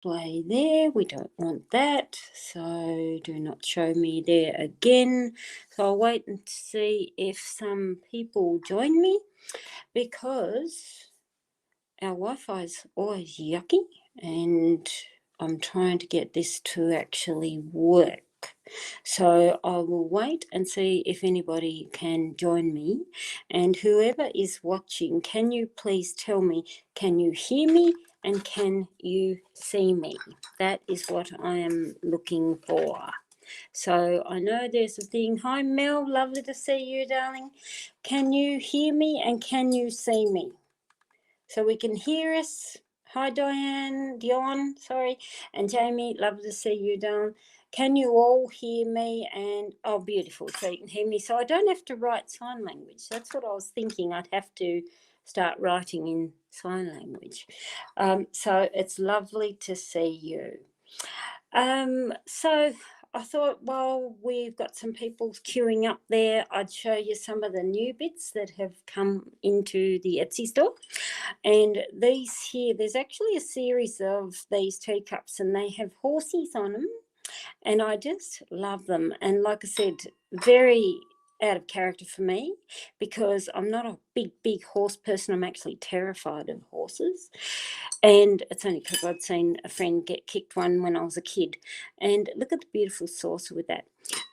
display there. We don't want that, so do not show me there again. So I'll wait and see if some people join me, because our Wi-Fi is always yucky and I'm trying to get this to actually work. So I will wait and see if anybody can join me. And whoever is watching, can you please tell me, can you hear me and can you see me? That is what I am looking for. So I know there's a thing. Hi, Mel. Lovely to see you, darling. Can you hear me and can you see me? So we can hear us. Hi, Dion, sorry. And Jamie, lovely to see you, darling. Can you all hear me? And, oh, beautiful. So you can hear me. So I don't have to write sign language. That's what I was thinking. I'd have to start writing in sign language. So it's lovely to see you. So I thought, well, we've got some people queuing up there. I'd show you some of the new bits that have come into the Etsy store. And these here, there's actually a series of these teacups and they have horses on them. And I just love them. And like I said, very out of character for me, because I'm not a big horse person. I'm actually terrified of horses. And it's only because I'd seen a friend get kicked one when I was a kid. And look at the beautiful saucer with that.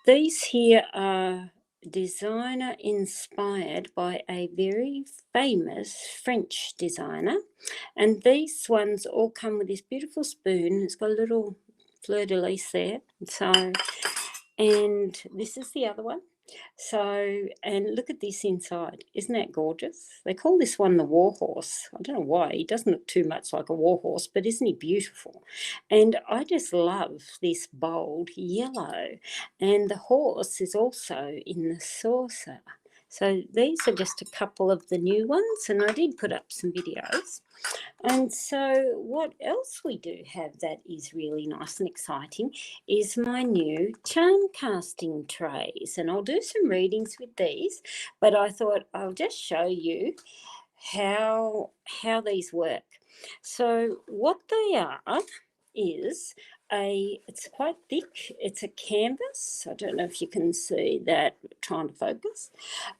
These here are designer inspired by a very famous French designer. And these ones all come with this beautiful spoon. It's got a little fleur-de-lis there. So, and this is the other one. So, and look at this inside. Isn't that gorgeous? They call this one the war horse. I don't know why. He doesn't look too much like a war horse, but isn't he beautiful? And I just love this bold yellow. And the horse is also in the saucer. So these are just a couple of the new ones, and I did put up some videos. And so what else we do have that is really nice and exciting is my new charm casting trays. And I'll do some readings with these, but I thought I'll just show you how these work. So what they are is it's quite thick. It's a canvas. I don't know if you can see that, trying to focus.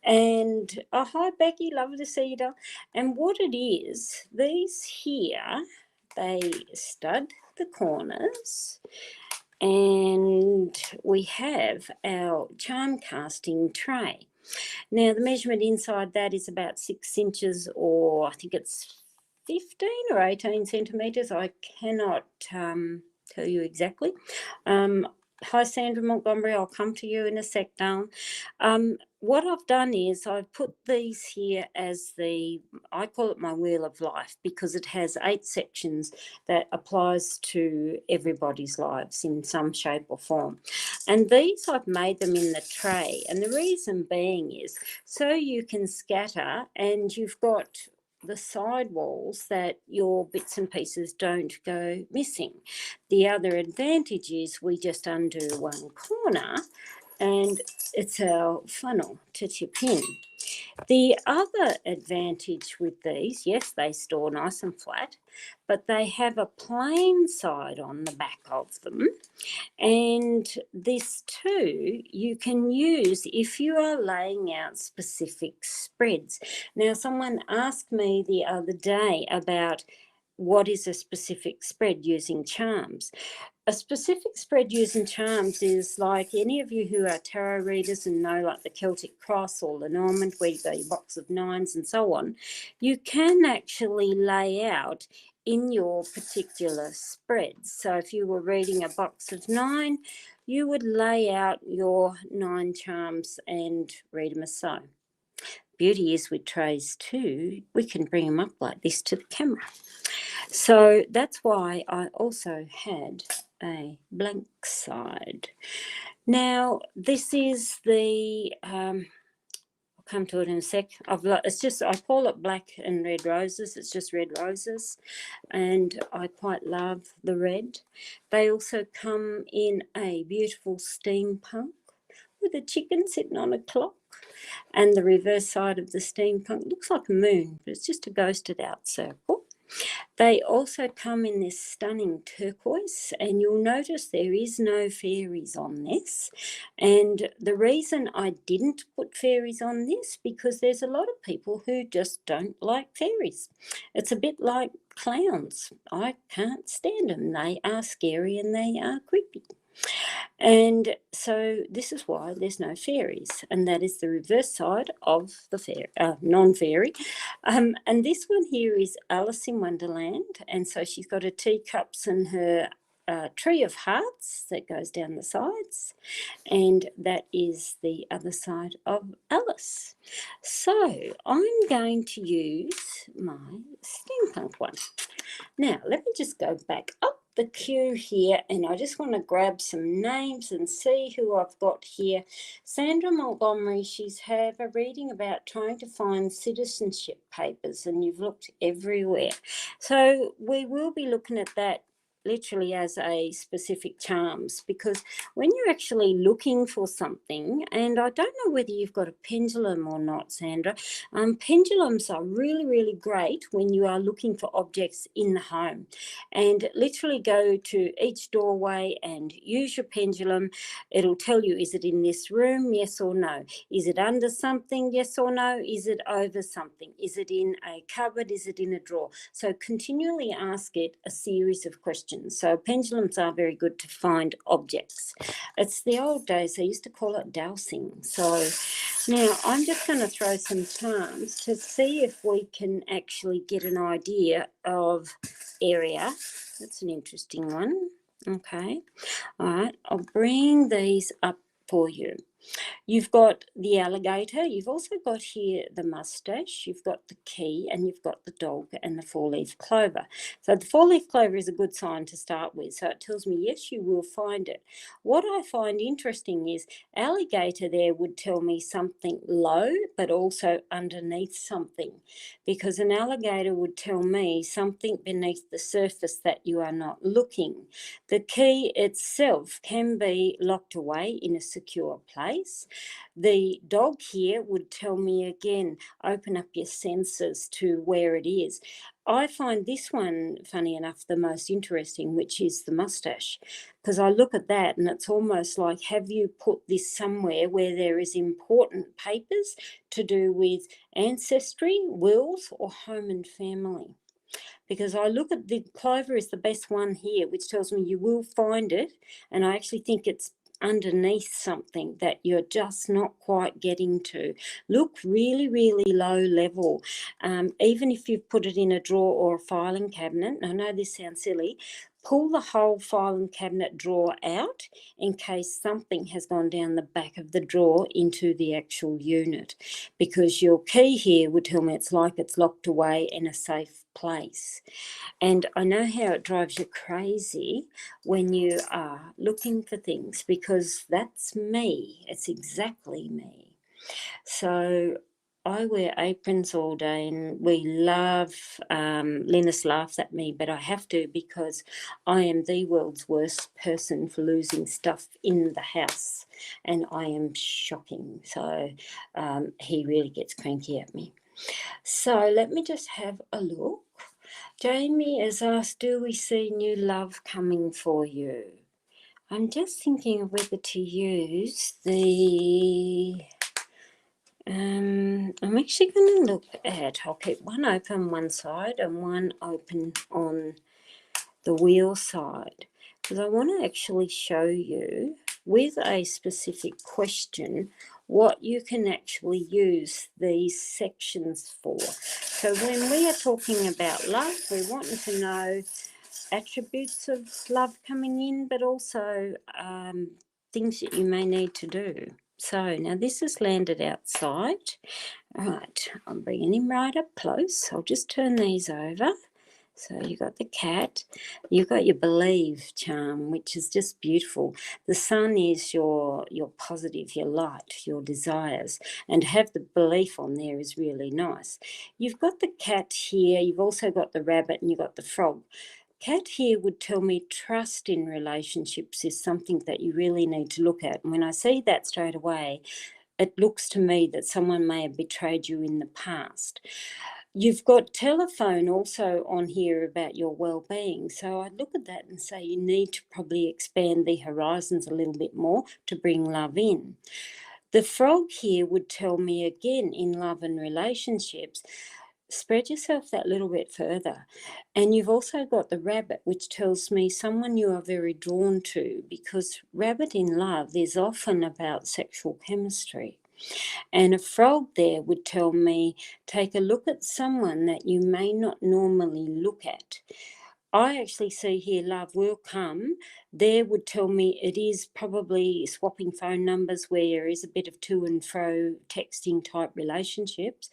And hi Becky, lovely to see you, darling. And what it is, these here, they stud the corners, and we have our charm casting tray. Now the measurement inside that is about 6 inches, or I think it's 15 or 18 centimetres. I cannot tell you exactly. Hi Sandra Montgomery, I'll come to you in a sec, darling. What I've done is I've put these here as I call it my wheel of life, because it has 8 sections that applies to everybody's lives in some shape or form. And these, I've made them in the tray, and the reason being is so you can scatter, and you've got the side walls that your bits and pieces don't go missing. The other advantage is we just undo one corner and it's our funnel to tip in. The other advantage with these, yes, they store nice and flat, but they have a plain side on the back of them. And this too, you can use if you are laying out specific spreads. Now, someone asked me the other day about what is a specific spread using charms. A specific spread using charms is like any of you who are tarot readers and know, like the Celtic Cross or Lenormand, where you've got your box of 9s and so on. You can actually lay out in your particular spreads. So if you were reading a box of 9, you would lay out your 9 charms and read them as so. Beauty is with trays too, we can bring them up like this to the camera. So that's why I also had a blank side. Now this is the I'll come to it in a sec. It's just, I call it black and red roses. It's just red roses, and I quite love the red. They also come in a beautiful steampunk with a chicken sitting on a clock, and the reverse side of the steampunk looks like a moon, but it's just a ghosted out circle. They also come in this stunning turquoise, and you'll notice there is no fairies on this. And the reason I didn't put fairies on this, because there's a lot of people who just don't like fairies. It's a bit like clowns. I can't stand them. They are scary and they are creepy. And so this is why there's no fairies, and that is the reverse side of the non-fairy. And this one here is Alice in Wonderland, and so she's got her teacups and her tree of hearts that goes down the sides, and that is the other side of Alice. So I'm going to use my steampunk one. Now, let me just go back up the queue here, and I just want to grab some names and see who I've got here. Sandra Montgomery, she's had a reading about trying to find citizenship papers, and you've looked everywhere. So we will be looking at that literally as a specific charms, because when you're actually looking for something, and I don't know whether you've got a pendulum or not, Sandra, pendulums are really, really great when you are looking for objects in the home. And literally go to each doorway and use your pendulum. It'll tell you, is it in this room? Yes or no. Is it under something? Yes or no. Is it over something? Is it in a cupboard? Is it in a drawer? So continually ask it a series of questions. So pendulums are very good to find objects. It's the old days, they used to call it dowsing. So now I'm just going to throw some charms to see if we can actually get an idea of area. That's an interesting one. Okay. All right. I'll bring these up for you. You've got the alligator, you've also got here the mustache, you've got the key, and you've got the dog and the four-leaf clover. So the four-leaf clover is a good sign to start with. So it tells me, yes, you will find it. What I find interesting is alligator there would tell me something low, but also underneath something, because an alligator would tell me something beneath the surface that you are not looking. The key itself can be locked away in a secure place. The dog here would tell me again, open up your senses to where it is. I find this one, funny enough, the most interesting, which is the mustache, because I look at that and it's almost like, have you put this somewhere where there is important papers to do with ancestry, wills, or home and family? Because I look at the clover is the best one here, which tells me you will find it, and I actually think it's underneath something that you're just not quite getting to. Look really, really low level. Even if you've put it in a drawer or a filing cabinet, I know this sounds silly, pull the whole filing cabinet drawer out in case something has gone down the back of the drawer into the actual unit, because your key here would tell me it's like it's locked away in a safe place. And I know how it drives you crazy when you are looking for things, because that's me. It's exactly me. So I wear aprons all day, and we love, Linus laughs at me, but I have to, because I am the world's worst person for losing stuff in the house, and I am shocking. So he really gets cranky at me. So let me just have a look. Jamie has asked, do we see new love coming for you? I'm just thinking of whether to use the... I'm actually going to look at, I'll keep one open one side and one open on the wheel side, because I want to actually show you with a specific question what you can actually use these sections for. So when we are talking about love, we're wanting to know attributes of love coming in, but also things that you may need to do. So now this has landed outside. All right, I'm bringing him right up close. I'll just turn these over. So you got the cat, you've got your believe charm, which is just beautiful. The sun is your positive, your light, your desires, and to have the belief on there is really nice. You've got the cat here, you've also got the rabbit, and you've got the frog. Cat here would tell me trust in relationships is something that you really need to look at. And when I see that straight away, it looks to me that someone may have betrayed you in the past. You've got telephone also on here about your well-being. So I'd look at that and say you need to probably expand the horizons a little bit more to bring love in. The frog here would tell me again in love and relationships, spread yourself that little bit further. And you've also got the rabbit, which tells me someone you are very drawn to, because rabbit in love is often about sexual chemistry. And a frog there would tell me, take a look at someone that you may not normally look at. I actually see here love will come. There would tell me it is probably swapping phone numbers where there is a bit of to and fro texting type relationships.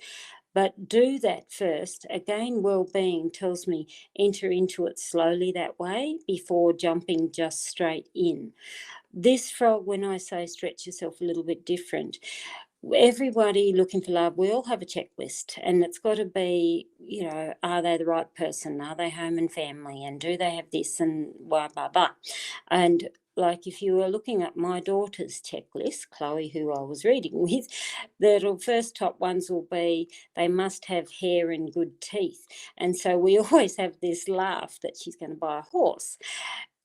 But do that first. Again, well-being tells me enter into it slowly that way before jumping just straight in. This frog, when I say stretch yourself a little bit different, everybody looking for love, we all have a checklist, and it's got to be, are they the right person? Are they home and family? And do they have this and blah, blah, blah. And like if you were looking at my daughter's checklist, Chloe, who I was reading with, the first top ones will be they must have hair and good teeth. And so we always have this laugh that she's going to buy a horse.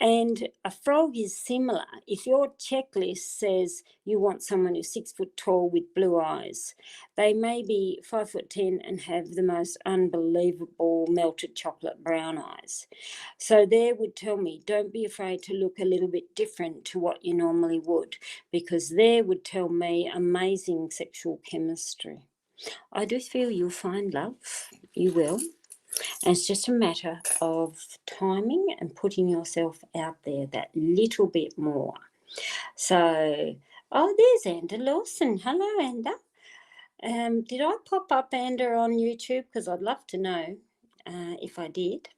And a frog is similar. If your checklist says you want someone who's 6 foot tall with blue eyes, they may be 5'10" and have the most unbelievable melted chocolate brown eyes. So there would tell me, don't be afraid to look a little bit different to what you normally would, because there would tell me amazing sexual chemistry. I do feel you'll find love. You will. And it's just a matter of timing and putting yourself out there that little bit more. So, there's Anda Lawson. Hello, Anda. Did I pop up Anda on YouTube? Because I'd love to know if I did.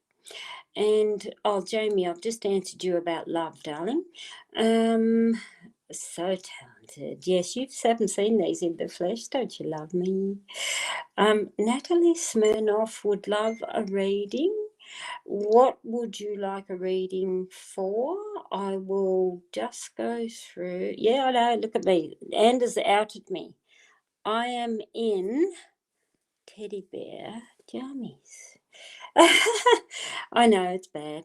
And, Jamie, I've just answered you about love, darling. So talented. Yes, you haven't seen these in the flesh. Don't you love me? Natalie Smirnoff would love a reading. What would you like a reading for? I will just go through. Yeah, I know. Look at me. Anders outed me. I am in teddy bear jammies. I know, it's bad.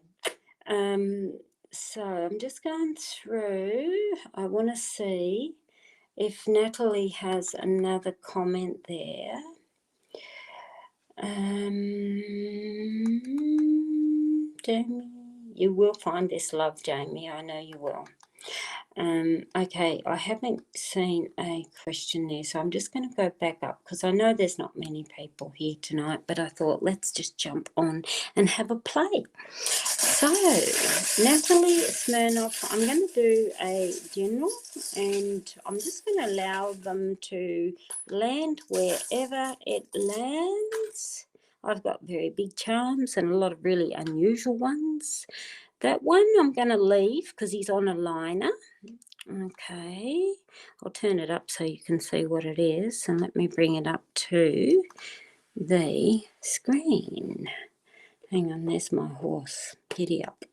So I'm just going through. I want to see if Natalie has another comment there. Jamie, you will find this love, Jamie. I know you will. Okay, I haven't seen a question there, so I'm just going to go back up because I know there's not many people here tonight, but I thought let's just jump on and have a play. So, Natalie Smirnoff, I'm going to do a general, and I'm just going to allow them to land wherever it lands. I've got very big charms and a lot of really unusual ones. That one I'm going to leave because he's on a liner. Okay, I'll turn it up so you can see what it is, and let me bring it up to the screen. Hang on, there's my horse. Giddy up.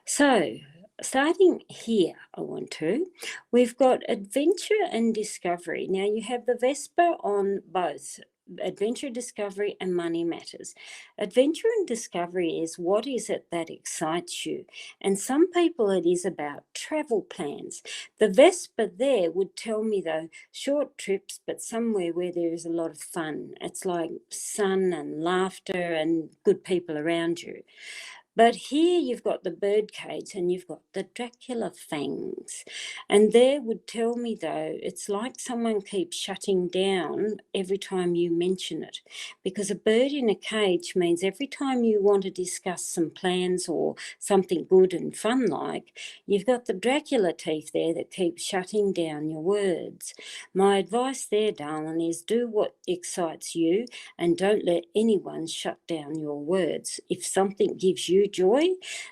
So, starting here, we've got adventure and discovery. Now, you have the Vesper on both. Adventure, discovery, and money matters. Adventure and discovery is what is it that excites you? And some people it is about travel plans. The Vesper there would tell me, though, short trips, but somewhere where there is a lot of fun. It's like sun and laughter and good people around you. But here you've got the birdcage and you've got the Dracula fangs. And there would tell me, though, it's like someone keeps shutting down every time you mention it. Because a bird in a cage means every time you want to discuss some plans or something good and fun like, you've got the Dracula teeth there that keep shutting down your words. My advice there, darling, is do what excites you and don't let anyone shut down your words. If something gives you joy,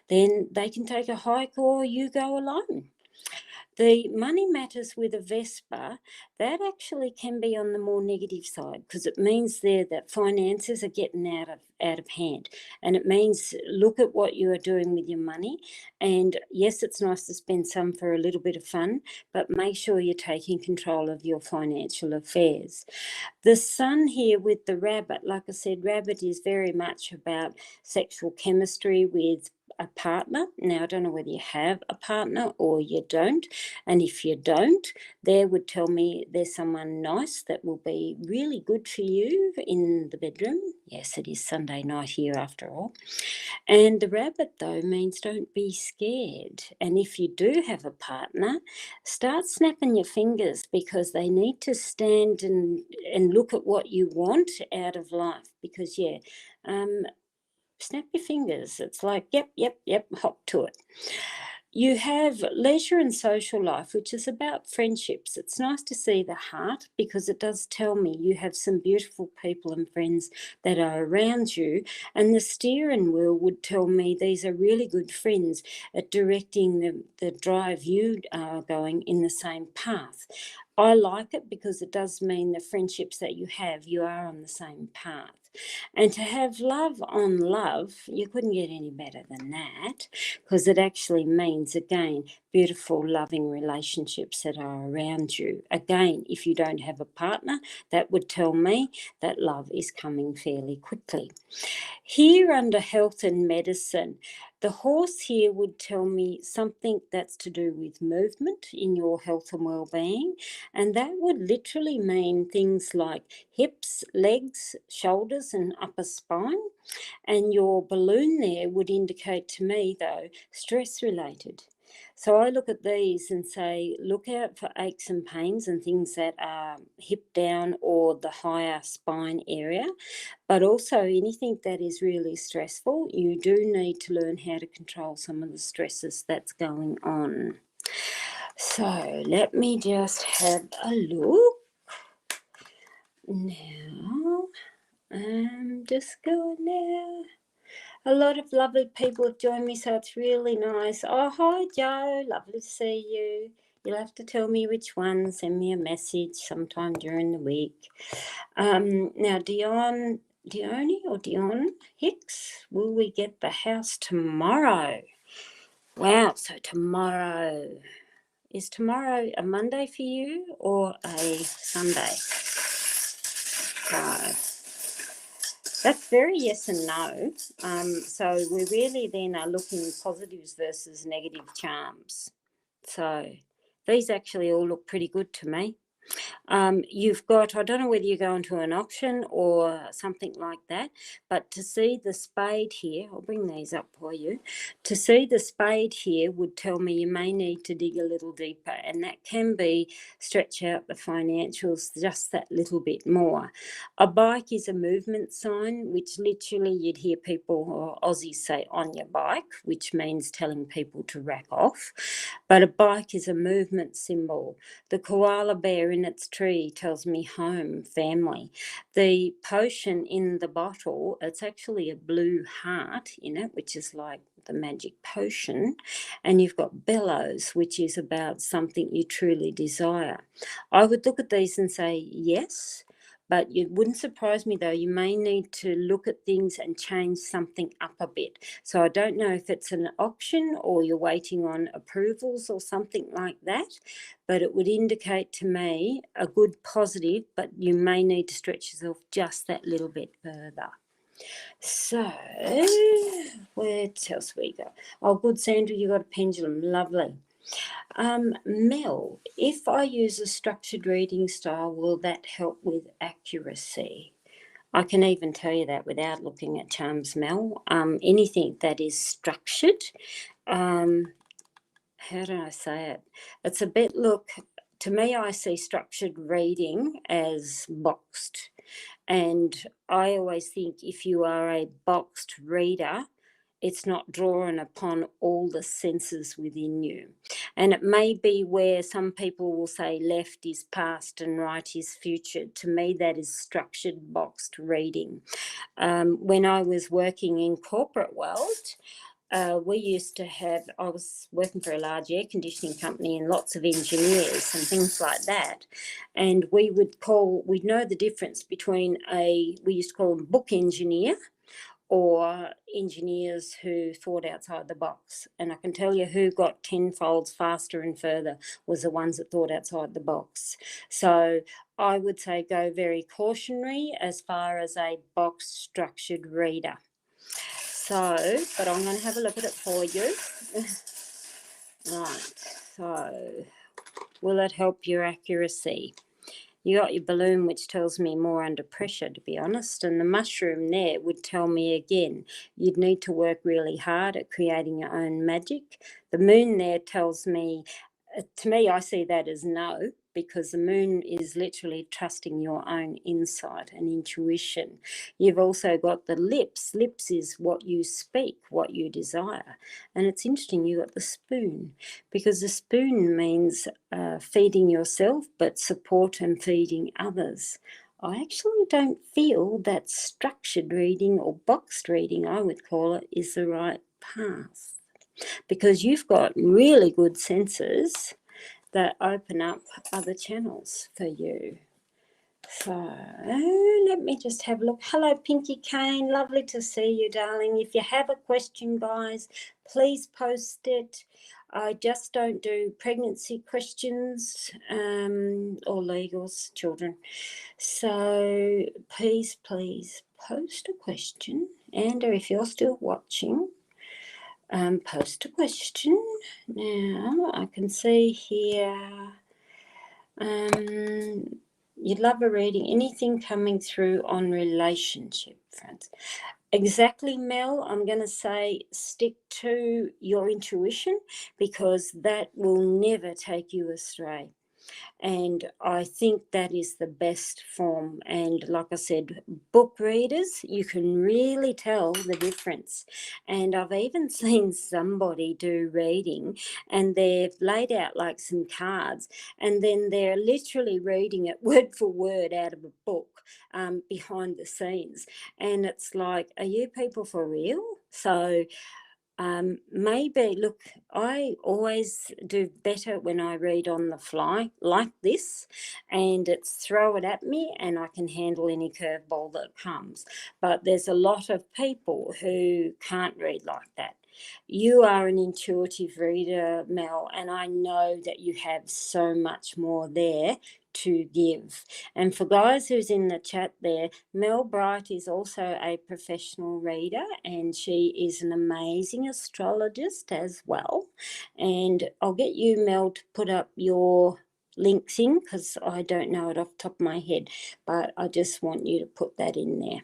then they can take a hike or you go alone. The money matters with a Vespa, that actually can be on the more negative side, because it means there that finances are getting out of hand. And it means look at what you are doing with your money. And yes, it's nice to spend some for a little bit of fun, but make sure you're taking control of your financial affairs. The sun here with the rabbit, like I said, rabbit is very much about sexual chemistry with a partner. Now, I don't know whether you have a partner or you don't. And if you don't, there would tell me there's someone nice that will be really good for you in the bedroom. Yes, it is Sunday night here after all. And the rabbit, though, means don't be scared. And if you do have a partner, start snapping your fingers, because they need to stand and look at what you want out of life. Because, snap your fingers. It's like, yep, hop to it. You have leisure and social life, which is about friendships. It's nice to see the heart, because it does tell me you have some beautiful people and friends that are around you. And the steering wheel would tell me these are really good friends at directing the drive you are going in the same path. I like it because it does mean the friendships that you are on the same path. And to have love on love, you couldn't get any better than that, because it actually means, again, beautiful, loving relationships that are around you. Again, if you don't have a partner, that would tell me that love is coming fairly quickly. Here under health and medicine, the horse here would tell me something that's to do with movement in your health and well-being. And that would literally mean things like hips, legs, shoulders and upper spine. And your balloon there would indicate to me, though, stress related. So I look at these and say, look out for aches and pains and things that are hip down or the higher spine area. But also anything that is really stressful, you do need to learn how to control some of the stresses that's going on. So let me just have a look. Now, I'm just going now. A lot of lovely people have joined me, so it's really nice. Oh, hi, Joe. Lovely to see you. You'll have to tell me which one. Send me a message sometime during the week. Now, Dion Hicks, will we get the house tomorrow? Wow, so tomorrow. Is tomorrow a Monday for you or a Sunday? That's very yes and no. So we really then are looking positives versus negative charms. So these actually all look pretty good to me. You've got, I don't know whether you're going to an auction or something like that, but to see the spade here, I'll bring these up for you. To see the spade here would tell me you may need to dig a little deeper, and that can be stretch out the financials just that little bit more. A bike is a movement sign, which literally you'd hear people or Aussies say on your bike, which means telling people to rack off. But a bike is a movement symbol. The koala bear in its tree tells me home, family. The potion in the bottle, it's actually a blue heart in it, which is like the magic potion. And you've got bellows, which is about something you truly desire. I would look at these and say, yes. But it wouldn't surprise me, though, you may need to look at things and change something up a bit. So I don't know if it's an auction or you're waiting on approvals or something like that, but it would indicate to me a good positive, but you may need to stretch yourself just that little bit further. So, where else we go? Oh, good, Sandra, you got a pendulum. Lovely. Mel, if I use a structured reading style, will that help with accuracy? I can even tell you that without looking at charms, Mel. Anything that is structured, how do I say it? It's a bit, look, to me, I see structured reading as boxed. And I always think if you are a boxed reader, it's not drawing upon all the senses within you. And it may be where some people will say left is past and right is future. To me, that is structured, boxed reading. When I was working in corporate world, we used to have, I was working for a large air conditioning company and lots of engineers and things like that. And we'd know the difference between we used to call them book engineer, or engineers who thought outside the box. And I can tell you who got tenfolds faster and further was the ones that thought outside the box. So I would say go very cautionary as far as a box structured reader. So, but I'm going to have a look at it for you. Right, so will it help your accuracy? You got your balloon, which tells me more under pressure, to be honest, and the mushroom there would tell me again, you'd need to work really hard at creating your own magic. The moon there tells me, to me, I see that as no, because the moon is literally trusting your own insight and intuition. You've also got the lips. Lips is what you speak, what you desire. And it's interesting, you got the spoon, because the spoon means feeding yourself, but support and feeding others. I actually don't feel that structured reading, or boxed reading, I would call it, is the right path, because you've got really good senses that open up other channels for you. So let me just have a look. Hello, Pinky Kane. Lovely to see you, darling. If you have a question, guys, please post it. I just don't do pregnancy questions or legals, children. So please post a question. Andrea, if you're still watching, post a question. Now I can see here, you'd love a reading, anything coming through on relationship fronts. Exactly, Mel. I'm going to say stick to your intuition, because that will never take you astray. And I think that is the best form. And like I said, book readers, you can really tell the difference. And I've even seen somebody do reading and they've laid out like some cards, and then they're literally reading it word for word out of a book behind the scenes. And it's like, are you people for real? So maybe, look, I always do better when I read on the fly like this, and it's throw it at me and I can handle any curveball that comes. But there's a lot of people who can't read like that. You are an intuitive reader, Mel, and I know that you have so much more there to give. And for guys who's in the chat there, Mel Bright is also a professional reader, and she is an amazing astrologist as well. And I'll get you, Mel, to put up your links in, because I don't know it off the top of my head, but I just want you to put that in there.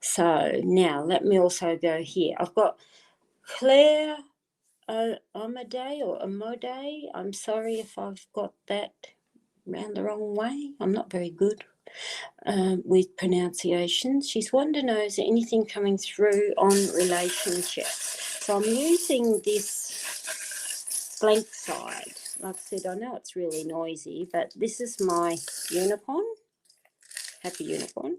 So now let me also go here. I've got Claire Amade or Amode. I'm sorry if I've got that round the wrong way. I'm not very good with pronunciations. She's wanting to know, is there anything coming through on relationships? So I'm using this blank side. Like I said, I know it's really noisy, but this is my unicorn. Happy unicorn.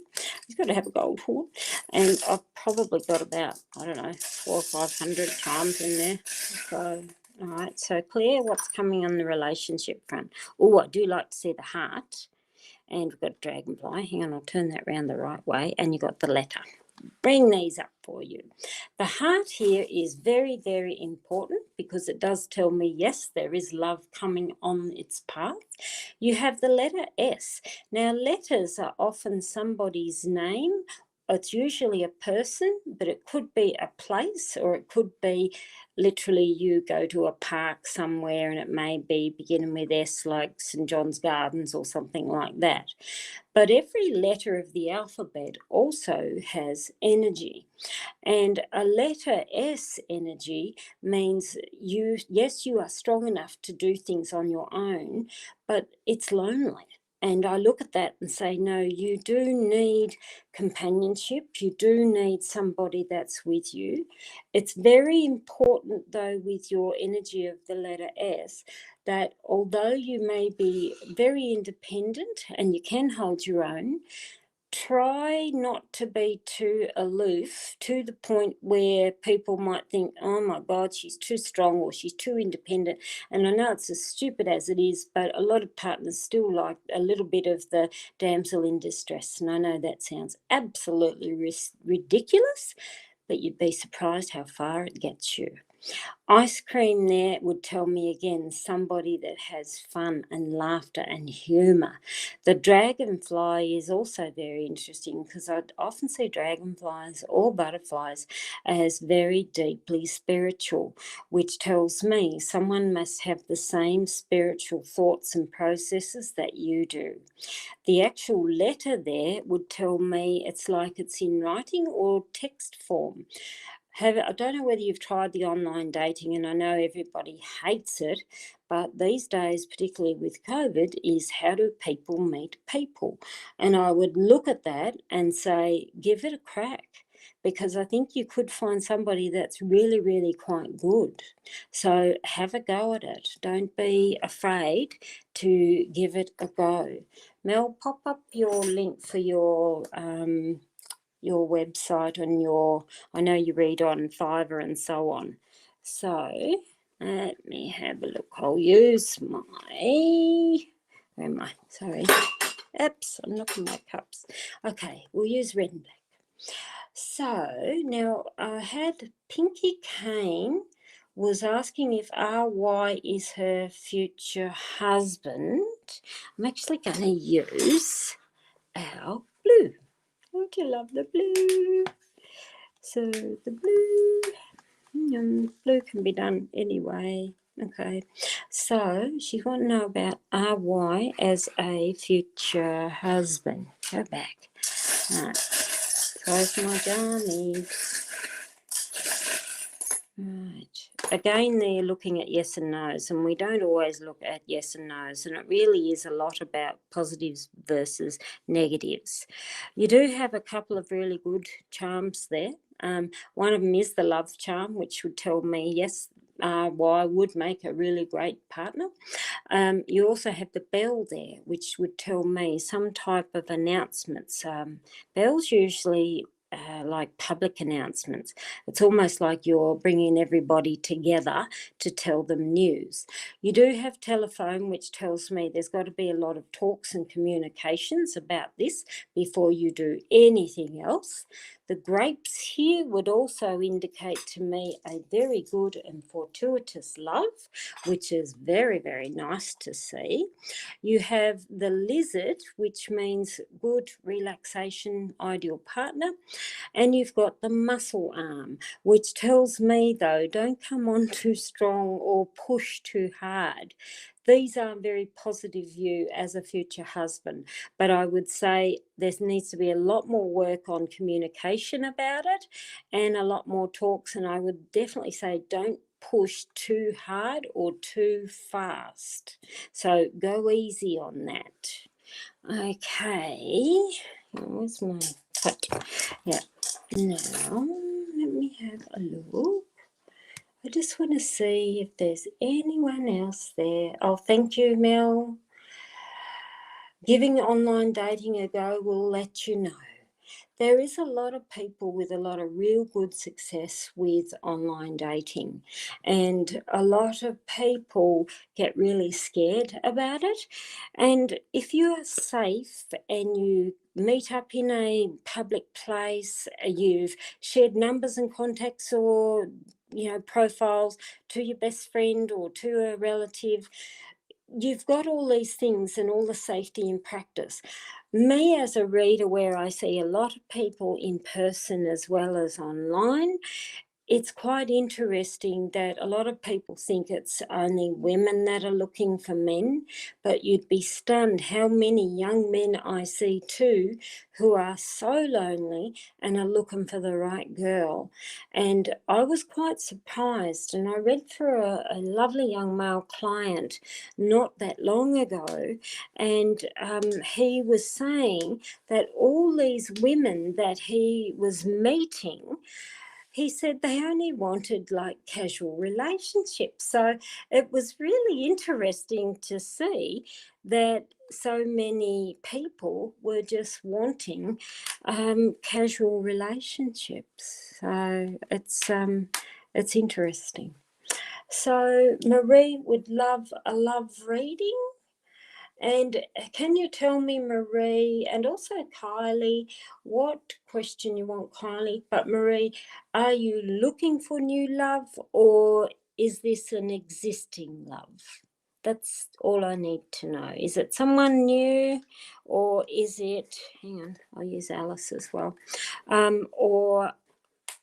He's got to have a gold horn. And I've probably got about, I don't know, 400 or 500 charms in there. So, all right. So, Claire, what's coming on the relationship front? Oh, I do like to see the heart. And we've got dragonfly. Hang on, I'll turn that round the right way. And you've got the letter. Bring these up for you. The heart here is very, very important, because it does tell me, yes, there is love coming on its path. You have the letter S. Now, letters are often somebody's name. It's usually a person, but it could be a place, or it could be literally you go to a park somewhere and it may be beginning with S, like St. John's Gardens or something like that. But every letter of the alphabet also has energy. And a letter S energy means you are strong enough to do things on your own, but it's lonely. And I look at that and say, no, you do need companionship. You do need somebody that's with you. It's very important, though, with your energy of the letter S, that although you may be very independent and you can hold your own, try not to be too aloof to the point where people might think, oh my God, she's too strong or she's too independent. And I know it's as stupid as it is, but a lot of partners still like a little bit of the damsel in distress. And I know that sounds absolutely ridiculous, but you'd be surprised how far it gets you. Ice cream there would tell me again somebody that has fun and laughter and humour. The dragonfly is also very interesting because I'd often see dragonflies or butterflies as very deeply spiritual, which tells me someone must have the same spiritual thoughts and processes that you do. The actual letter there would tell me it's like it's in writing or text form. I don't know whether you've tried the online dating, and I know everybody hates it, but these days, particularly with COVID, is how do people meet people? And I would look at that and say, give it a crack, because I think you could find somebody that's really, really quite good. So have a go at it. Don't be afraid to give it a go. Mel, pop up your link for your website and I know you read on Fiverr and so on. So let me have a look. I'll use my, where am I? Sorry. Oops, I'm knocking my cups. Okay, we'll use red and black. So now I had Pinky Kane was asking if RY is her future husband. I'm actually going to use our blue. Don't you love the blue? So the blue can be done anyway. Okay, so she wants to know about RY as a future husband. Go back. Right. Close my dummies. Right. Again, they're looking at yes and no's, and we don't always look at yes and no's, and it really is a lot about positives versus negatives. You do have a couple of really good charms there. One of them is the love charm, which would tell me, yes, why would make a really great partner. You also have the bell there, which would tell me some type of announcements. Bells usually like public announcements. It's almost like you're bringing everybody together to tell them news. You do have telephone, which tells me there's got to be a lot of talks and communications about this before you do anything else. The grapes here would also indicate to me a very good and fortuitous love, which is very, very nice to see. You have the lizard, which means good relaxation, ideal partner. And you've got the muscle arm, which tells me, though, don't come on too strong or push too hard. These are very positive view as a future husband, but I would say there needs to be a lot more work on communication about it and a lot more talks, and I would definitely say don't push too hard or too fast. So go easy on that. Okay, where's my cut? Yeah, now let me have a look. I just want to see if there's anyone else there. Oh, thank you, Mel. Giving online dating a go will let you know. There is a lot of people with a lot of real good success with online dating, and a lot of people get really scared about it. And if you are safe and you meet up in a public place, you've shared numbers and contacts or profiles to your best friend or to a relative, you've got all these things and all the safety in practice. Me as a reader, where I see a lot of people in person as well as online, it's quite interesting that a lot of people think it's only women that are looking for men, but you'd be stunned how many young men I see too who are so lonely and are looking for the right girl. And I was quite surprised, and I read for a lovely young male client not that long ago, and he was saying that all these women that he was meeting, he said they only wanted like casual relationships. So it was really interesting to see that so many people were just wanting casual relationships. So it's interesting. So Marie would love a love reading. And can you tell me, Marie, and also Kylie, what question you want, Kylie? But Marie, are you looking for new love, or is this an existing love? That's all I need to know. Is it someone new, or is it, hang on, I'll use Alice as well, or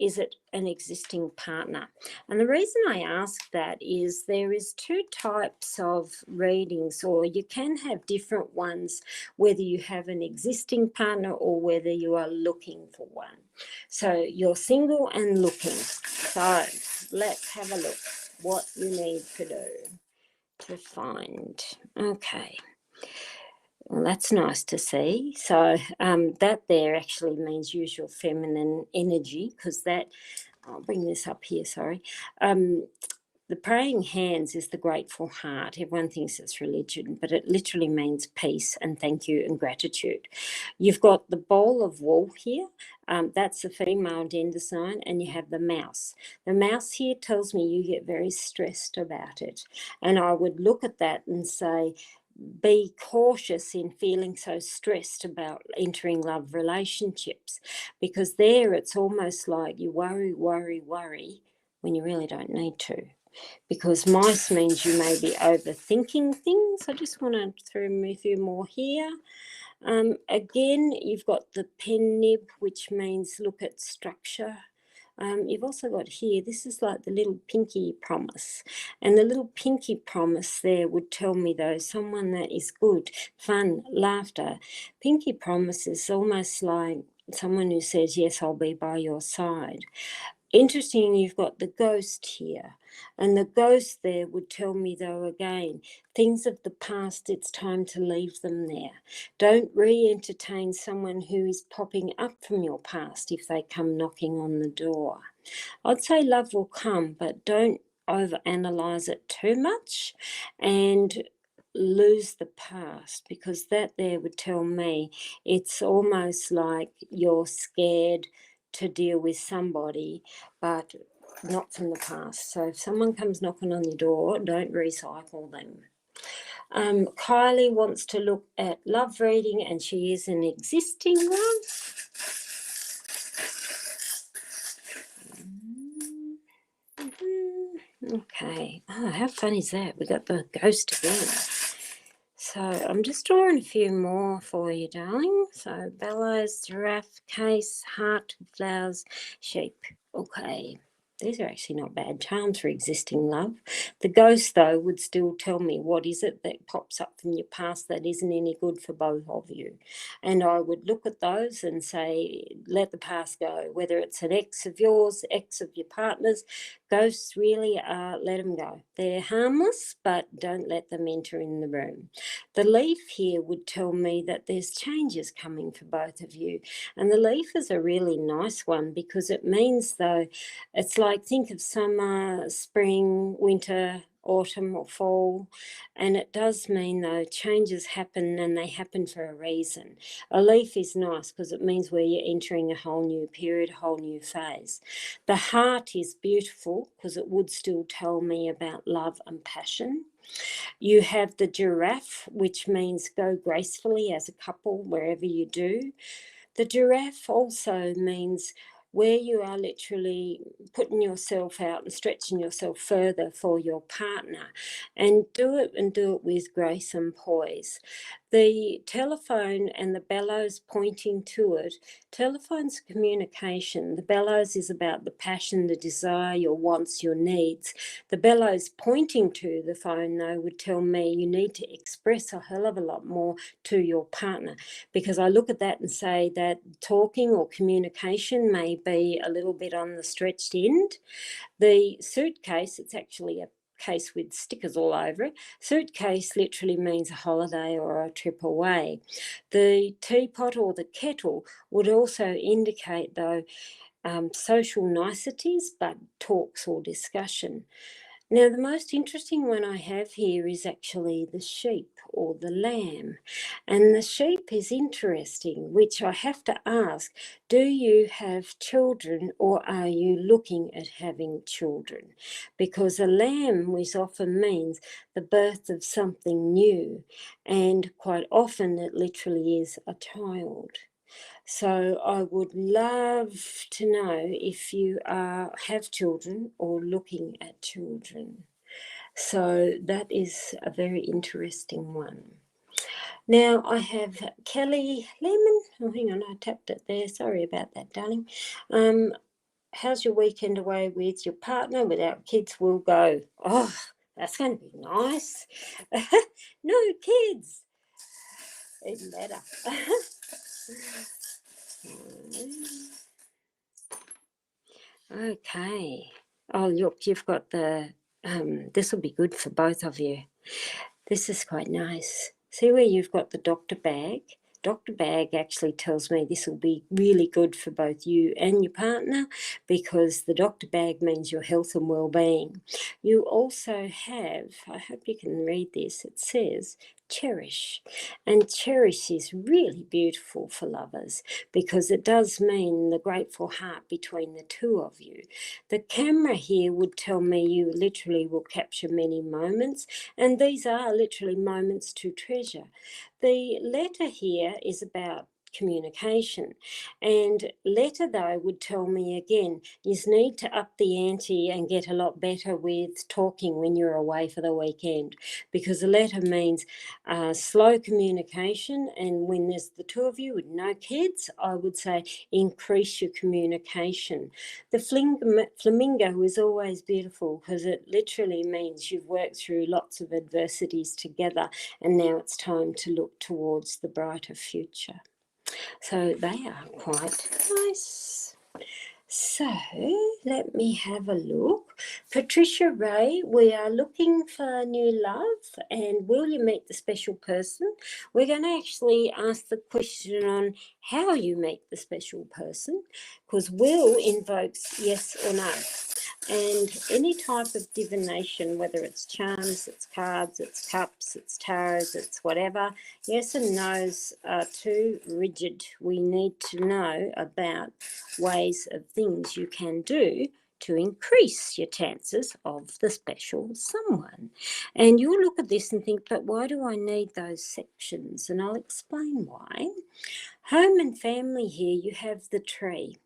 is it an existing partner? And the reason I ask that is there is two types of readings, or you can have different ones, whether you have an existing partner or whether you are looking for one. So you're single and looking. So let's have a look what you need to do to find. Okay. Well, that's nice to see. So that there actually means use your feminine energy, because that, I'll bring this up here, sorry. The praying hands is the grateful heart. Everyone thinks it's religion, but it literally means peace and thank you and gratitude. You've got the bowl of wool here. That's the female gender sign, and you have the mouse. The mouse here tells me you get very stressed about it. And I would look at that and say, be cautious in feeling so stressed about entering love relationships, because there it's almost like you worry when you really don't need to, because mice means you may be overthinking things. I just want to throw a few more here. Again, you've got the pen nib, which means look at structure. You've also got here, this is like the little pinky promise. And the little pinky promise there would tell me, though, someone that is good, fun, laughter. Pinky promise is almost like someone who says, yes, I'll be by your side. Interesting, you've got the ghost here. And the ghost there would tell me, though, again, things of the past, it's time to leave them there. Don't re-entertain someone who is popping up from your past if they come knocking on the door. I'd say love will come, but don't overanalyze it too much and lose the past, because that there would tell me it's almost like you're scared to deal with somebody, but not from the past. So if someone comes knocking on your door, don't recycle them. Kylie wants to look at love reading, and she is an existing one. Okay. Oh, how fun is that? We got the ghost again. So I'm just drawing a few more for you, darling. So bellows, giraffe, case, heart, flowers, sheep. Okay. These are actually not bad charms for existing love. The ghost, though, would still tell me what is it that pops up from your past that isn't any good for both of you. And I would look at those and say, let the past go. Whether it's an ex of yours, ex of your partner's, ghosts really are, let them go. They're harmless, but don't let them enter in the room. The leaf here would tell me that there's changes coming for both of you. And the leaf is a really nice one, because it means, though, it's like, think of summer, spring, winter, autumn or fall, and it does mean, though, changes happen, and they happen for a reason. A leaf is nice because it means you're entering a whole new period, a whole new phase. The heart is beautiful because it would still tell me about love and passion. You have the giraffe, which means go gracefully as a couple wherever you do. The giraffe also means where you are literally putting yourself out and stretching yourself further for your partner, and do it with grace and poise. The telephone and the bellows pointing to it, telephone's communication. The bellows is about the passion, the desire, your wants, your needs. The bellows pointing to the phone, though, would tell me you need to express a hell of a lot more to your partner, because I look at that and say that talking or communication may be a little bit on the stretched end. The suitcase, it's actually a case with stickers all over it. Suitcase literally means a holiday or a trip away. The teapot or the kettle would also indicate, though, social niceties, but talks or discussion. Now, the most interesting one I have here is actually the sheep or the lamb. And the sheep is interesting, which I have to ask, do you have children or are you looking at having children? Because a lamb, which often means the birth of something new, and quite often it literally is a child. So I would love to know if you have children or looking at children. So that is a very interesting one. Now I have Kelly Lemon. Oh, hang on, I tapped it there. Sorry about that, darling. How's your weekend away with your partner? Without kids, we'll go. Oh, that's going to be nice. No kids. Even better. Okay. Oh, look, you've got the, this will be good for both of you. This is quite nice. See where you've got the doctor bag? Doctor bag actually tells me this will be really good for both you and your partner because the doctor bag means your health and well-being. You also have, I hope you can read this, it says cherish. And cherish is really beautiful for lovers because it does mean the grateful heart between the two of you. The camera here would tell me you literally will capture many moments, and these are literally moments to treasure. The letter here is about communication, and letter though would tell me again you need to up the ante and get a lot better with talking when you're away for the weekend, because the letter means slow communication, and when there's the two of you with no kids, I would say increase your communication. The flamingo is always beautiful because it literally means you've worked through lots of adversities together and now it's time to look towards the brighter future. So they are quite nice. So let me have a look. Patricia Ray, we are looking for new love and will you meet the special person? We're going to actually ask the question on how you meet the special person, because will invokes yes or no. And any type of divination, whether it's charms, it's cards, it's cups, it's tarots, it's whatever, yes and no's are too rigid. We need to know about ways of things you can do to increase your chances of the special someone. And you'll look at this and think, but why do I need those sections? And I'll explain why. Home and family, here you have the tree.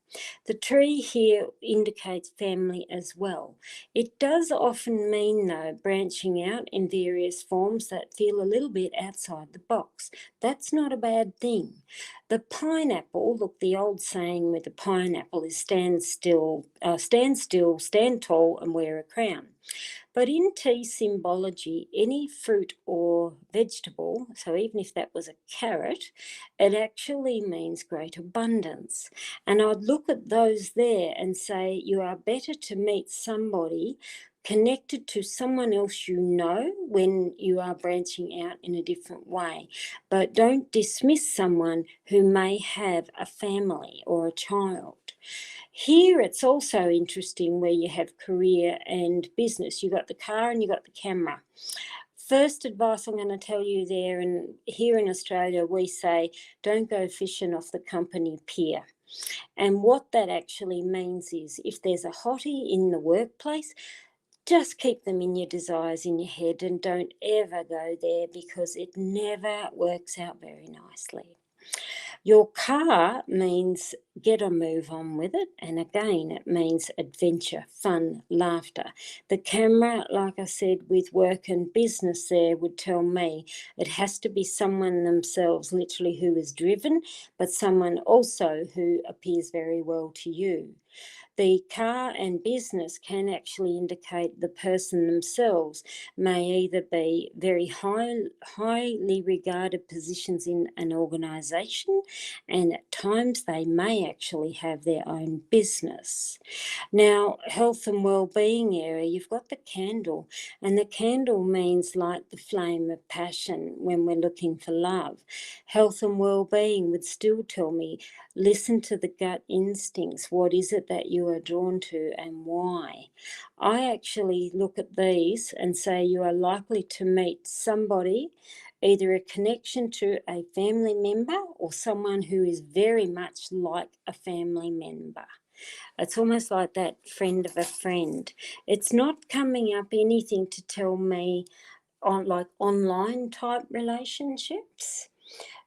The tree here indicates family as well. It does often mean, though, branching out in various forms that feel a little bit outside the box. That's not a bad thing. The pineapple, look, the old saying with the pineapple is stand still, stand tall and wear a crown. But in tea symbology, any fruit or vegetable, so even if that was a carrot, it actually means great abundance. And I'd look at those there and say you are better to meet somebody connected to someone else you know when you are branching out in a different way. But don't dismiss someone who may have a family or a child. Here it's also interesting where you have career and business. You've got the car and you've got the camera. First advice I'm going to tell you there, and here in Australia we say don't go fishing off the company pier. And what that actually means is if there's a hottie in the workplace, just keep them in your desires in your head and don't ever go there because it never works out very nicely. Your car means get a move on with it, and again it means adventure, fun, laughter. The camera, like I said, with work and business there would tell me it has to be someone themselves literally who is driven, but someone also who appears very well to you. The car and business can actually indicate the person themselves may either be very highly regarded positions in an organisation, and at times they may actually have their own business. Now, health and well-being area, you've got the candle, and the candle means light the flame of passion when we're looking for love. Health and well-being would still tell me listen to the gut instincts. What is it that you you are drawn to and why. I actually look at these and say you are likely to meet somebody, either a connection to a family member or someone who is very much like a family member. It's almost like that friend of a friend. It's not coming up anything to tell me on like online type relationships.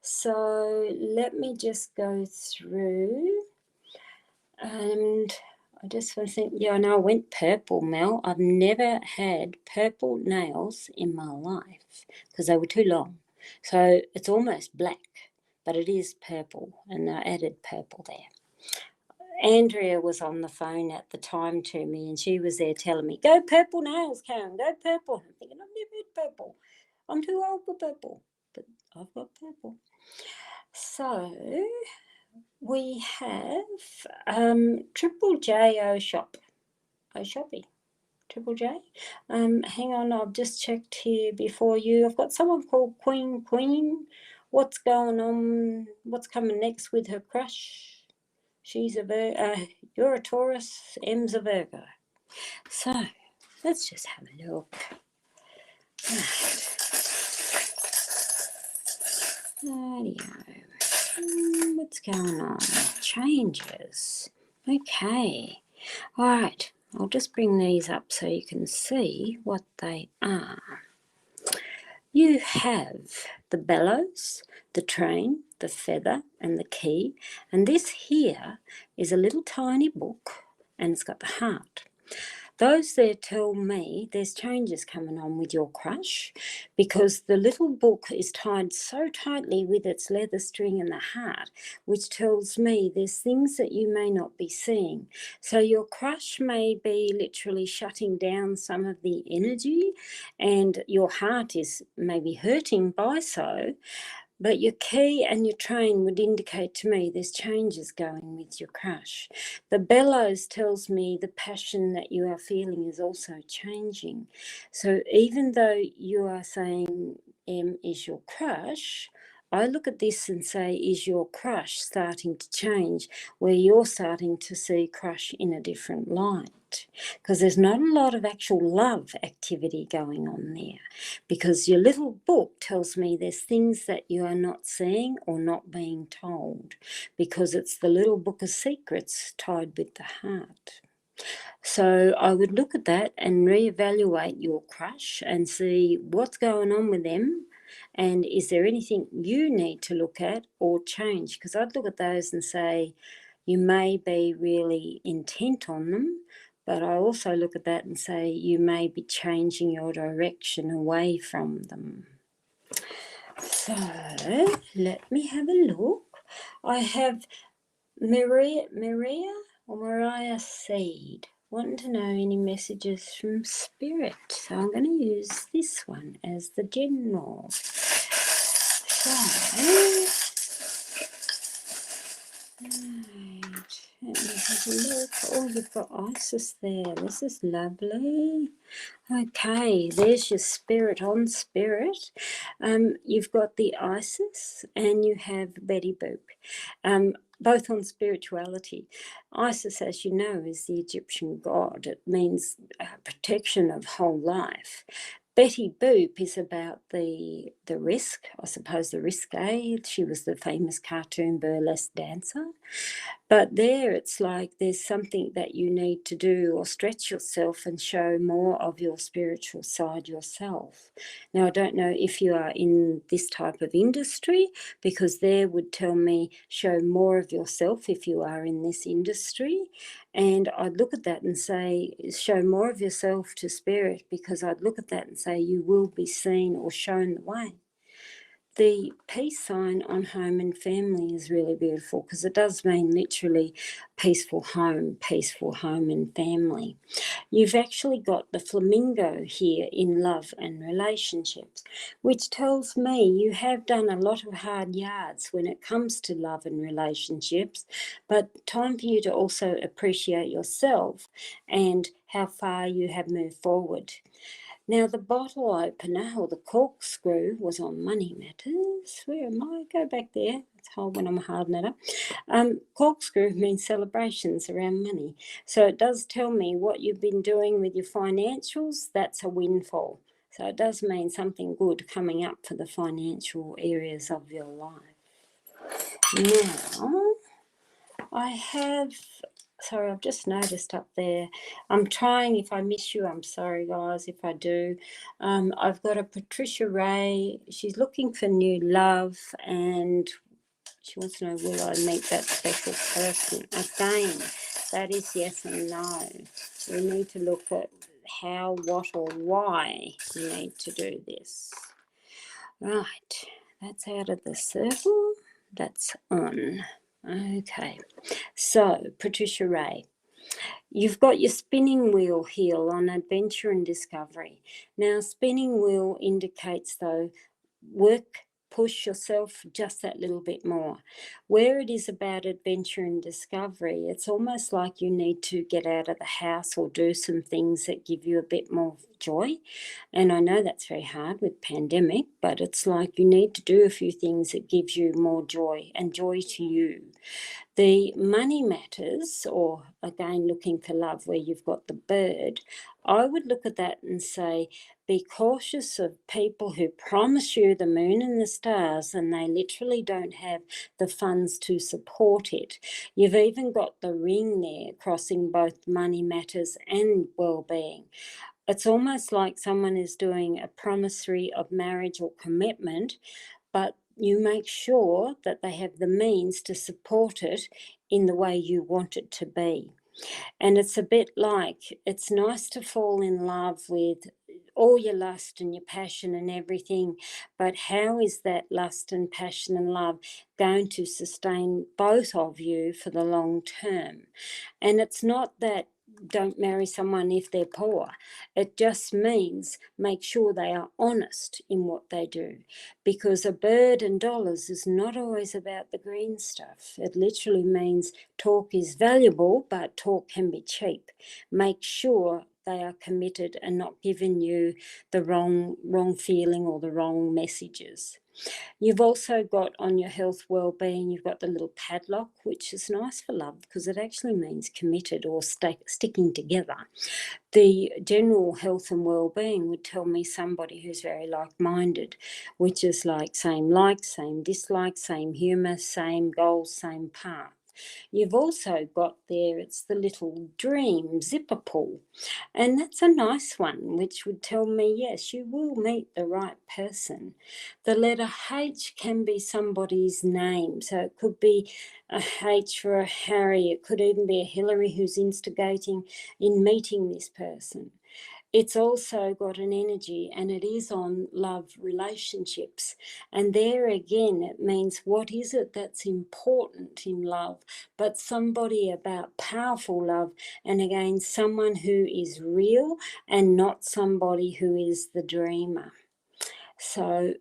So let me just go through, and I just want to think, yeah, I know I went purple, Mel. I've never had purple nails in my life because they were too long. So it's almost black, but it is purple, and I added purple there. Andrea was on the phone at the time to me, and she was there telling me, go purple nails, Karen, go purple. I'm thinking, I've never had purple. I'm too old for purple, but I've got purple. So we have Triple J O Shop. O Shoppy. Triple J. Hang on, I've just checked here before you. I've got someone called Queen. What's going on? What's coming next with her crush? She's a you're a Taurus, M's a Virgo. So let's just have a look. Right. What's going on? Changes. Okay. All right. I'll just bring these up so you can see what they are. You have the bellows, the train, the feather, and the key. And this here is a little tiny book, and it's got the heart. Those there tell me there's changes coming on with your crush, because the little book is tied so tightly with its leather string and the heart, which tells me there's things that you may not be seeing. So your crush may be literally shutting down some of the energy, and your heart is maybe hurting by so. But your key and your train would indicate to me there's changes going with your crush. The bellows tells me the passion that you are feeling is also changing. So even though you are saying M is your crush, I look at this and say, is your crush starting to change, where you're starting to see crush in a different light? Because there's not a lot of actual love activity going on there, because your little book tells me there's things that you are not seeing or not being told, because it's the little book of secrets tied with the heart. So I would look at that and reevaluate your crush and see what's going on with them, and is there anything you need to look at or change? Because I'd look at those and say, you may be really intent on them, but I also look at that and say you may be changing your direction away from them. So let me have a look. I have Mariah Seed wanting to know any messages from Spirit. So I'm going to use this one as the general. So, right, let me have a look. Oh, you've got Isis there. This is lovely. Okay, there's your Spirit on Spirit. You've got the Isis and you have Betty Boop, both on spirituality. Isis, as you know, is the Egyptian god. It means protection of whole life. Betty Boop is about the risk, I suppose, the risque. She was the famous cartoon burlesque dancer. But there it's like there's something that you need to do or stretch yourself and show more of your spiritual side yourself. Now, I don't know if you are in this type of industry, because there would tell me show more of yourself if you are in this industry. And I'd look at that and say, show more of yourself to Spirit, because I'd look at that and say you will be seen or shown the way. The peace sign on home and family is really beautiful, because it does mean literally peaceful home and family. You've actually got the flamingo here in love and relationships, which tells me you have done a lot of hard yards when it comes to love and relationships, but time for you to also appreciate yourself and how far you have moved forward. Now, the bottle opener or the corkscrew was on money matters. Where am I? Go back there. It's hard when I'm a hard natter. Corkscrew means celebrations around money. So it does tell me what you've been doing with your financials. That's a windfall. So it does mean something good coming up for the financial areas of your life. Now, I have, sorry, I've just noticed up there. I'm trying, if I miss you, I'm sorry, guys, if I do. I've got a Patricia Ray. She's looking for new love, and she wants to know, will I meet that special person? Again, that is yes and no. We need to look at how, what, or why you need to do this. Right, that's out of the circle. That's on. Okay, so Patricia Ray, you've got your spinning wheel heel on adventure and discovery. Now, spinning wheel indicates, though, push yourself just that little bit more. Where it is about adventure and discovery, it's almost like you need to get out of the house or do some things that give you a bit more joy. And I know that's very hard with pandemic, but it's like you need to do a few things that gives you more joy and joy to you. The money matters, or again, looking for love, where you've got the bird, I would look at that and say, be cautious of people who promise you the moon and the stars and they literally don't have the funds to support it. You've even got the ring there crossing both money matters and well-being. It's almost like someone is doing a promissory of marriage or commitment, but you make sure that they have the means to support it in the way you want it to be. And it's a bit like, it's nice to fall in love with all your lust and your passion and everything, but how is that lust and passion and love going to sustain both of you for the long term? And it's not that don't marry someone if they're poor. It just means make sure they are honest in what they do, because a bird and dollars is not always about the green stuff. It literally means talk is valuable, but talk can be cheap. Make sure they are committed and not giving you the wrong feeling or the wrong messages. You've also got on your health well-being, you've got the little padlock, which is nice for love because it actually means committed or sticking together. The general health and well-being would tell me somebody who's very like-minded, which is like, same dislike, same humour, same goals, same path. You've also got there, it's the little dream zipper pull, and that's a nice one, which would tell me, yes, you will meet the right person. The letter H can be somebody's name, so it could be a H for a Harry, it could even be a Hillary who's instigating in meeting this person. It's also got an energy, and it is on love relationships. And there again, it means what is it that's important in love, but somebody about powerful love, and again, someone who is real and not somebody who is the dreamer. So,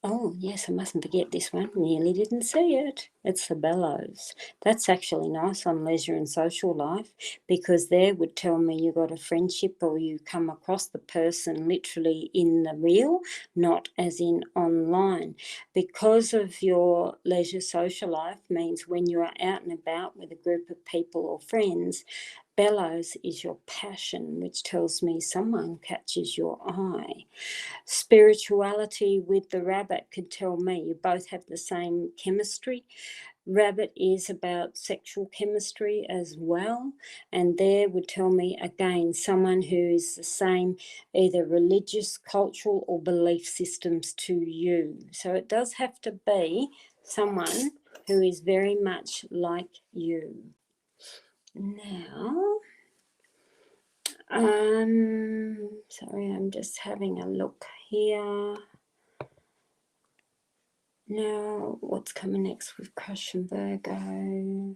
oh, yes, I mustn't forget this one. Nearly didn't see it. It's the bellows. That's actually nice on leisure and social life, because there would tell me you got a friendship or you come across the person literally in the real, not as in online. Because of your leisure social life means when you are out and about with a group of people or friends, bellows is your passion, which tells me someone catches your eye. Spirituality with the rabbit could tell me you both have the same chemistry. Rabbit is about sexual chemistry as well, and there would tell me again someone who is the same, either religious, cultural, or belief systems to you. So it does have to be someone who is very much like you. Now, sorry, I'm just having a look here. Now, what's coming next with Crush and Virgo?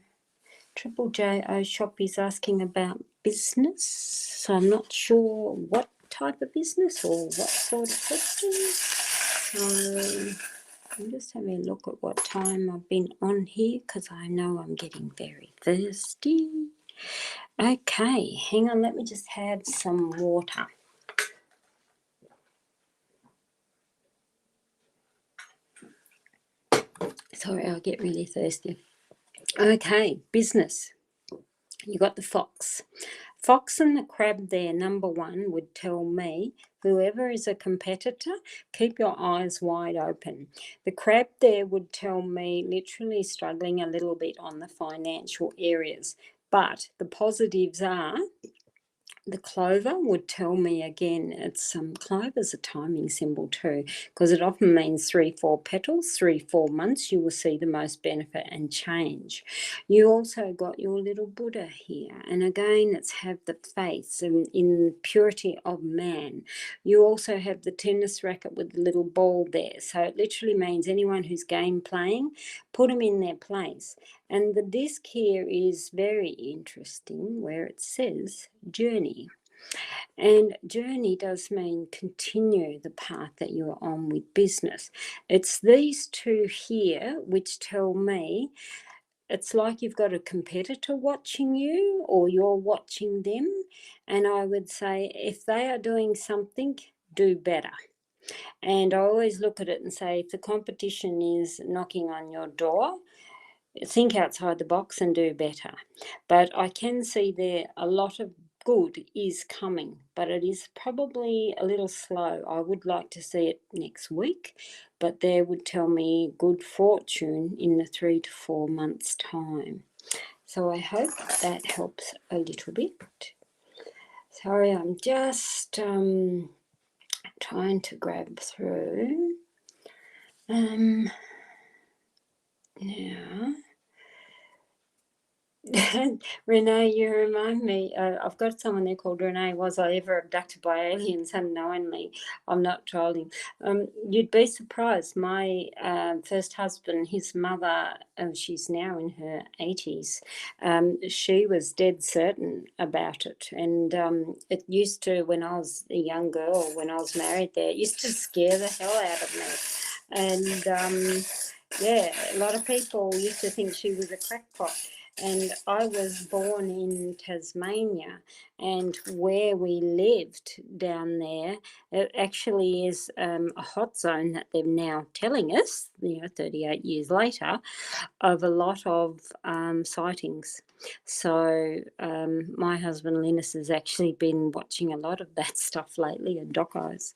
Triple J.O. Shop is asking about business, so I'm not sure what type of business or what sort of question. So I'm just having a look at what time I've been on here, because I know I'm getting very thirsty. Okay, hang on, let me just have some water. Sorry, I'll get really thirsty. Okay, business. You got the fox. Fox and the crab there, number one, would tell me, whoever is a competitor, keep your eyes wide open. The crab there would tell me literally struggling a little bit on the financial areas. But the positives are, the clover would tell me again, it's clover's a timing symbol too, because it often means 3-4 petals, 3-4 months you will see the most benefit and change. You also got your little Buddha here, and again it's have the faith in purity of man. You also have the tennis racket with the little ball there, so it literally means anyone who's game playing, put them in their place. And the disc here is very interesting where it says journey. And journey does mean continue the path that you are on with business. It's these two here which tell me it's like you've got a competitor watching you or you're watching them. And I would say if they are doing something, do better. And I always look at it and say if the competition is knocking on your door, think outside the box and do better. But I can see there a lot of good is coming, but it is probably a little slow. I would like to see it next week, but there would tell me good fortune in the 3 to 4 months' time. So I hope that helps a little bit. Sorry, I'm just trying to grab through. Now, Renee, you remind me, I've got someone there called Renee. Was I ever abducted by aliens? Unknowingly, I'm not trolling. You'd be surprised. My first husband, his mother, she's now in her 80s, she was dead certain about it. And it used to, when I was a young girl, when I was married there, it used to scare the hell out of me. And yeah, a lot of people used to think she was a crackpot. And I was born in Tasmania, and where we lived down there, it actually is a hot zone that they're now telling us, 38 years later, of a lot of sightings. So my husband Linus has actually been watching a lot of that stuff lately in docos.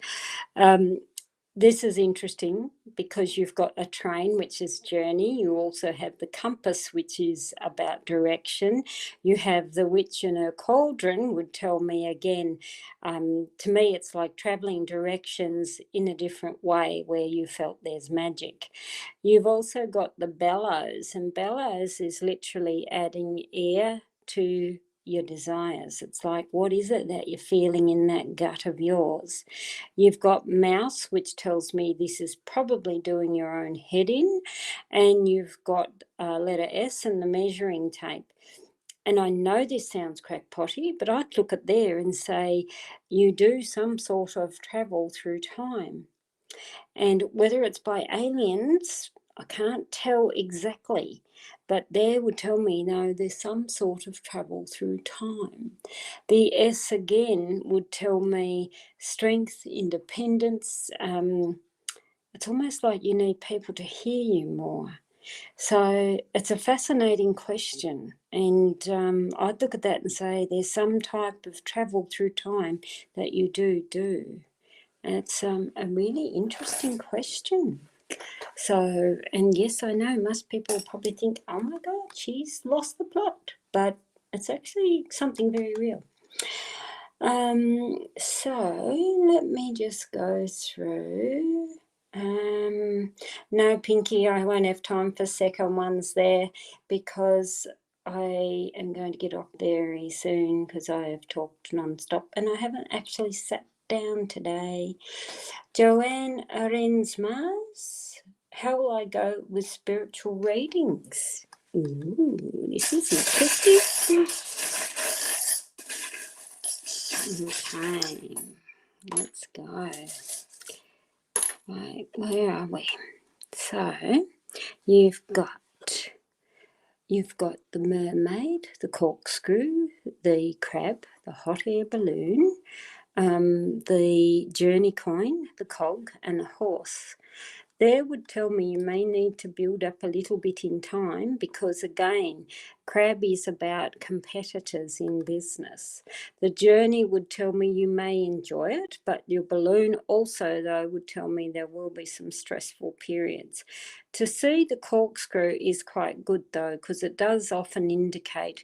This is interesting because you've got a train, which is journey. You also have the compass, which is about direction. You have the witch in her cauldron would tell me again, to me, it's like traveling directions in a different way where you felt there's magic. You've also got the bellows, and bellows is literally adding air to your desires. It's like, what is it that you're feeling in that gut of yours? You've got mouse, which tells me this is probably doing your own head in, and you've got letter S and the measuring tape. And I know this sounds crackpotty, but I'd look at there and say you do some sort of travel through time. And whether it's by aliens, I can't tell exactly, but there would tell me, no, there's some sort of travel through time. The S again would tell me strength, independence. It's almost like you need people to hear you more. So it's a fascinating question. And I'd look at that and say there's some type of travel through time that you do. And it's a really interesting question. So, and yes, I know most people probably think, oh my God, she's lost the plot. But it's actually something very real. So let me just go through. No, Pinky, I won't have time for second ones there because I am going to get off very soon because I have talked non-stop and I haven't actually sat down today. Joanne Arensmars, how will I go with spiritual readings? Ooh, this is interesting. Okay, let's go. Right, where are we? So you've got the mermaid, the corkscrew, the crab, the hot air balloon, the journey coin, the cog, and the horse. there would tell me you may need to build up a little bit in time because, again, crab is about competitors in business. The journey would tell me you may enjoy it, but your balloon also, though, would tell me there will be some stressful periods. To see the corkscrew is quite good, though, because it does often indicate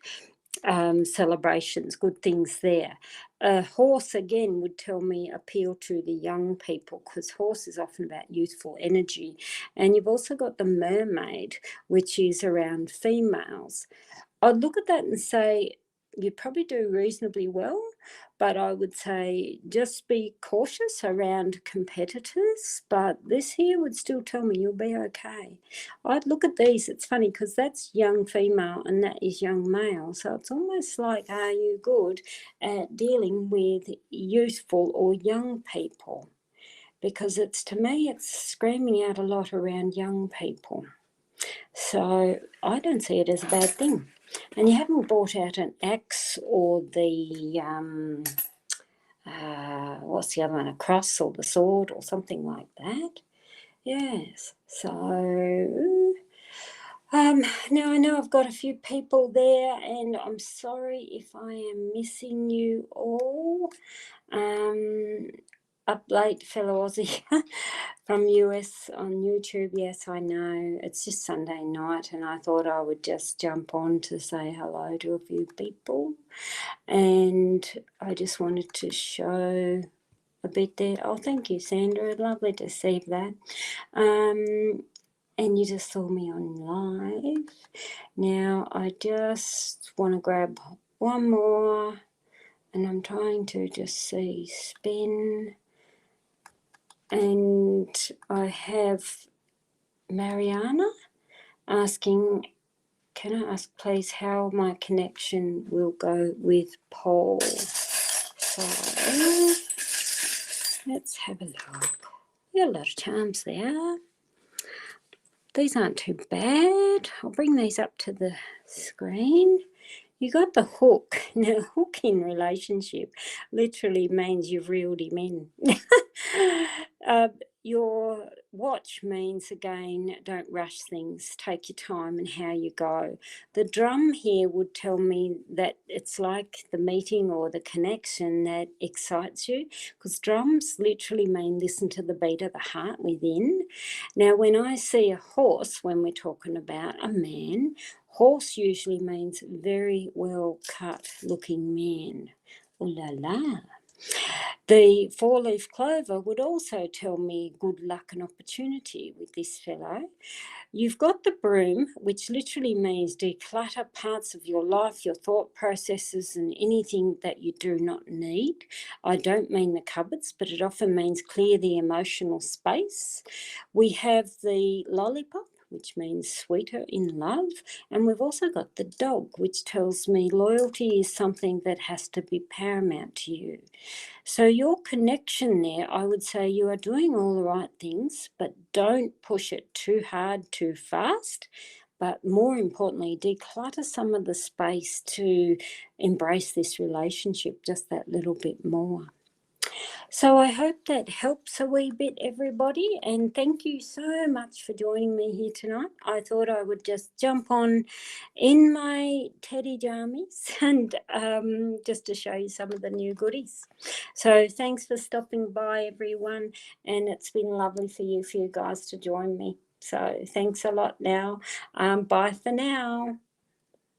celebrations, good things there. A horse, again, would tell me appeal to the young people because horse is often about youthful energy. And you've also got the mermaid, which is around females. I'd look at that and say, you probably do reasonably well, but I would say just be cautious around competitors. But this here would still tell me you'll be okay. I'd look at these. It's funny because that's young female and that is young male. So it's almost like, are you good at dealing with youthful or young people? Because it's, to me, it's screaming out a lot around young people. So I don't see it as a bad thing. And you haven't brought out an axe or the, what's the other one, a cross or the sword or something like that. Yes. So now I know I've got a few people there and I'm sorry if I am missing you all. Up late, fellow Aussie from US on YouTube. Yes, I know. It's just Sunday night and I thought I would just jump on to say hello to a few people. And I just wanted to show a bit there. Oh, thank you, Sandra. Lovely to see that. And you just saw me on live. Now, I just want to grab one more and I'm trying to just see spin. And I have Mariana asking, can I ask please how my connection will go with Paul? So let's have a look. We got a lot of charms there. These aren't too bad. I'll bring these up to the screen. You got the hook. Now, hook in relationship literally means you've reeled him in. Your watch means, again, don't rush things. Take your time and how you go. The drum here would tell me that it's like the meeting or the connection that excites you, because drums literally mean listen to the beat of the heart within. Now, when I see a horse, when we're talking about a man, horse usually means very well cut looking man. Ooh la la. The four-leaf clover would also tell me good luck and opportunity with this fellow. You've got the broom, which literally means declutter parts of your life, your thought processes and anything that you do not need. I don't mean the cupboards, but it often means clear the emotional space. We have the lollipop, which means sweeter in love. And we've also got the dog, which tells me loyalty is something that has to be paramount to you. So your connection there, I would say you are doing all the right things, but don't push it too hard, too fast. But more importantly, declutter some of the space to embrace this relationship just that little bit more. So I hope that helps a wee bit, everybody, and thank you so much for joining me here tonight. I thought I would just jump on in my teddy jammies and just to show you some of the new goodies. So thanks for stopping by, everyone, and it's been lovely for you guys to join me. So thanks a lot now. Bye for now.